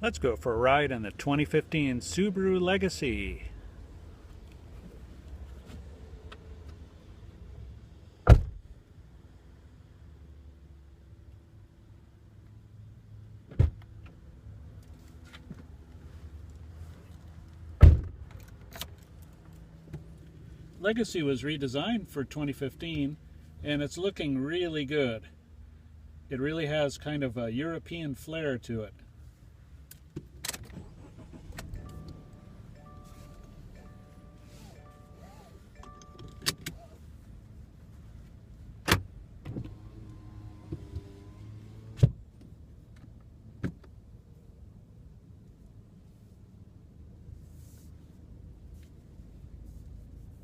Let's go for a ride in the 2015 Subaru Legacy. Legacy was redesigned for 2015 and it's looking really good. It really has kind of a European flair to it.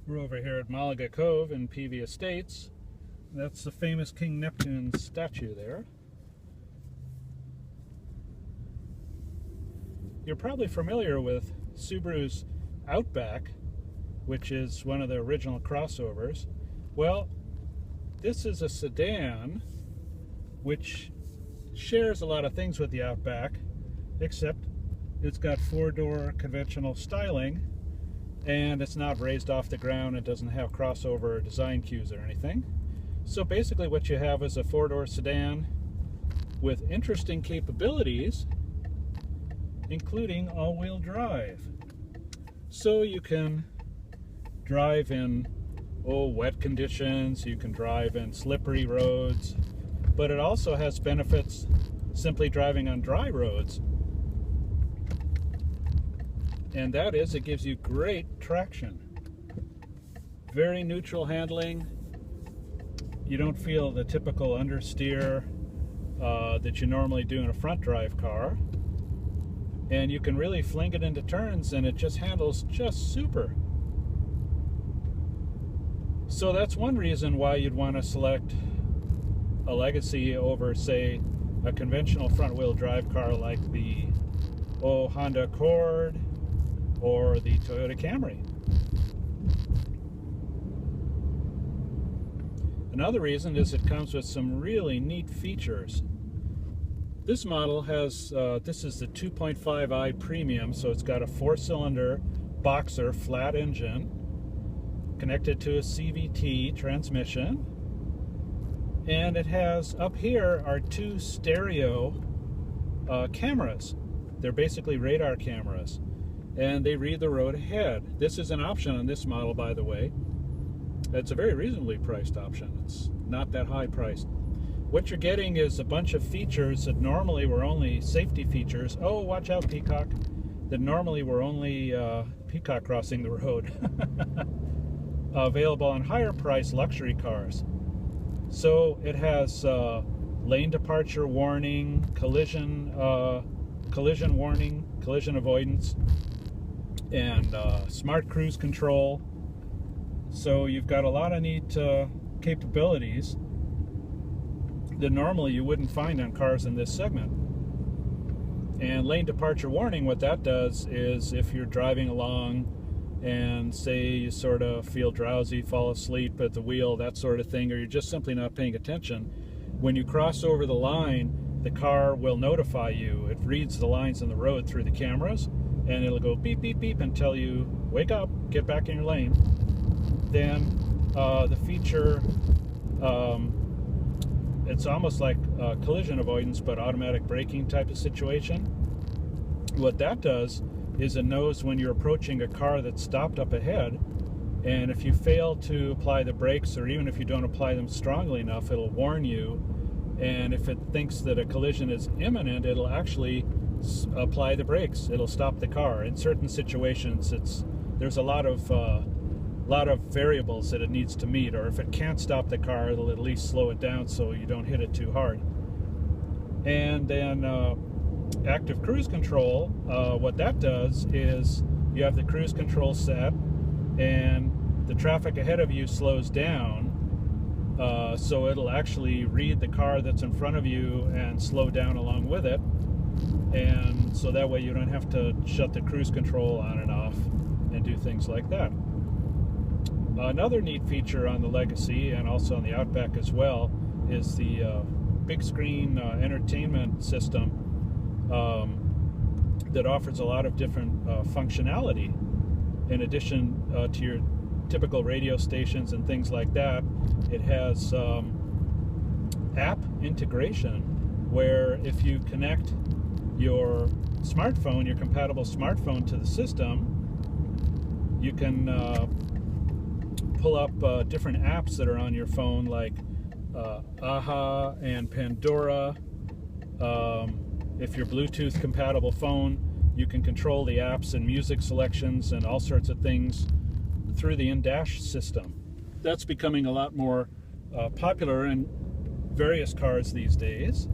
We're over here at Malaga Cove in PV Estates. That's the famous King Neptune statue there. You're probably familiar with Subaru's Outback, which is one of the original crossovers. Well, this is a sedan which shares a lot of things with the Outback, except it's got four-door conventional styling, and it's not raised off the ground. It doesn't have crossover design cues or anything. So basically what you have is a four-door sedan with interesting capabilities, including all-wheel drive. So you can drive in wet conditions, you can drive in slippery roads, but it also has benefits simply driving on dry roads. And that is, it gives you great traction. Very neutral handling. You don't feel the typical understeer that you normally do in a front drive car. And you can really fling it into turns and it just handles just super. So that's one reason why you'd want to select a Legacy over, say, a conventional front-wheel drive car like the Honda Accord or the Toyota Camry. Another reason is it comes with some really neat features. This model has, this is the 2.5i Premium, so it's got a 4-cylinder boxer flat engine connected to a CVT transmission. And it has, up here are two stereo cameras. They're basically radar cameras, and they read the road ahead. This is an option on this model, by the way. It's a very reasonably priced option. It's not that high priced. What you're getting is a bunch of features that normally were only safety features. Oh, watch out, peacock. That normally were only peacock crossing the road. Available on higher priced luxury cars. So it has lane departure warning, collision warning, collision avoidance, and smart cruise control. So you've got a lot of neat capabilities that normally you wouldn't find on cars in this segment. And lane departure warning, what that does is if you're driving along and say you sort of feel drowsy, fall asleep at the wheel, that sort of thing, or you're just simply not paying attention, when you cross over the line, the car will notify you. It reads the lines in the road through the cameras, and it'll go beep, beep, beep and tell you, wake up, get back in your lane. Then the feature, it's almost like collision avoidance, but automatic braking type of situation. What that does is it knows when you're approaching a car that's stopped up ahead, and if you fail to apply the brakes, or even if you don't apply them strongly enough, it'll warn you. And if it thinks that a collision is imminent, it'll actually apply the brakes. It'll stop the car. In certain situations, there's a lot of variables that it needs to meet, or if it can't stop the car, it'll at least slow it down so you don't hit it too hard. And then active cruise control, what that does is you have the cruise control set, and the traffic ahead of you slows down, so it'll actually read the car that's in front of you and slow down along with it, and so that way you don't have to shut the cruise control on and off and do things like that. Another neat feature on the Legacy, and also on the Outback as well, is the big screen entertainment system. that offers a lot of different functionality. In addition to your typical radio stations and things like that, it has app integration, where if you connect your smartphone, your compatible smartphone, to the system, you can pull up different apps that are on your phone, like AHA and Pandora. If you're Bluetooth compatible phone, you can control the apps and music selections and all sorts of things through the in-dash system. That's becoming a lot more popular in various cars these days.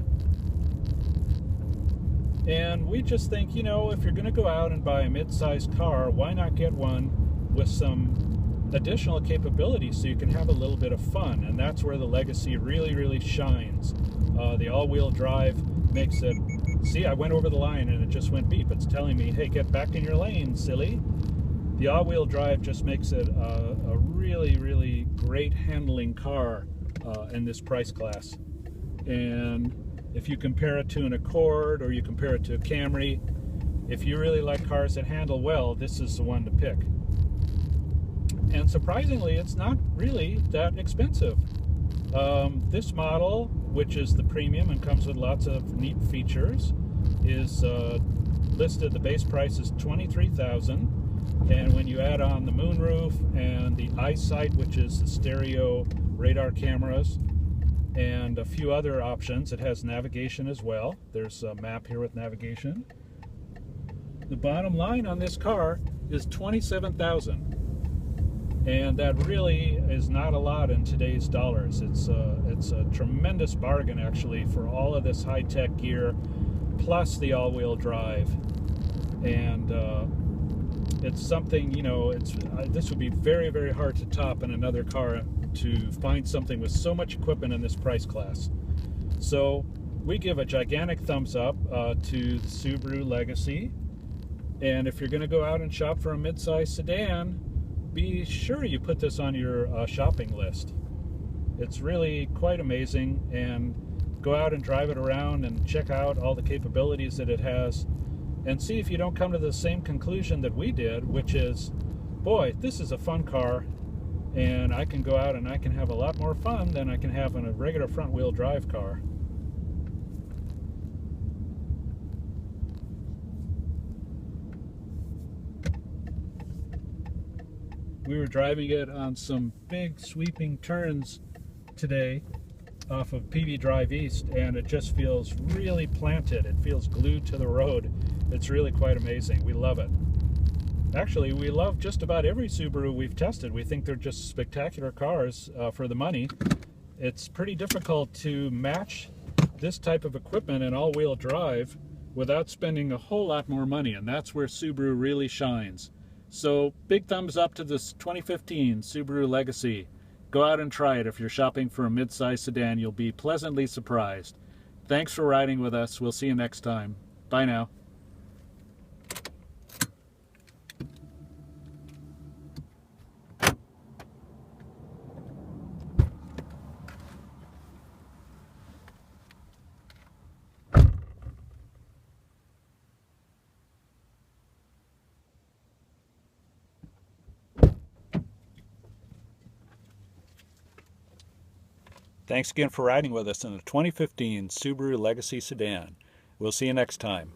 And we just think, you know, if you're going to go out and buy a mid-sized car, why not get one with some additional capabilities so you can have a little bit of fun? And that's where the Legacy really, really shines. The all-wheel drive makes it, see, I went over the line and it just went beep. It's telling me, hey, get back in your lane, silly. The all-wheel drive just makes it a really, really great handling car in this price class. And if you compare it to an Accord or you compare it to a Camry, if you really like cars that handle well, this is the one to pick. And surprisingly, it's not really that expensive. This model, which is the premium and comes with lots of neat features, is listed, the base price is $23,000. And when you add on the moonroof and the eyesight, which is the stereo radar cameras, and a few other options, it has navigation as well. There's a map here with navigation. The bottom line on this car is $27,000. And that really is not a lot in today's dollars. It's a tremendous bargain, actually, for all of this high-tech gear, plus the all-wheel drive. And it's something, you know, this would be very, very hard to top in another car, to find something with so much equipment in this price class. So we give a gigantic thumbs up to the Subaru Legacy. And if you're going to go out and shop for a mid-size sedan, be sure you put this on your shopping list. It's really quite amazing, and go out and drive it around and check out all the capabilities that it has, and see if you don't come to the same conclusion that we did, which is, boy, this is a fun car, and I can go out and I can have a lot more fun than I can have in a regular front-wheel drive car. We were driving it on some big sweeping turns today off of PV Drive East, and it just feels really planted. It feels glued to the road. It's really quite amazing. We love it. Actually, we love just about every Subaru we've tested. We think they're just spectacular cars for the money. It's pretty difficult to match this type of equipment in all-wheel drive without spending a whole lot more money, and that's where Subaru really shines. So, big thumbs up to this 2015 Subaru Legacy. Go out and try it. If you're shopping for a mid-size sedan, you'll be pleasantly surprised. Thanks for riding with us. We'll see you next time. Bye now. Thanks again for riding with us in the 2015 Subaru Legacy sedan. We'll see you next time.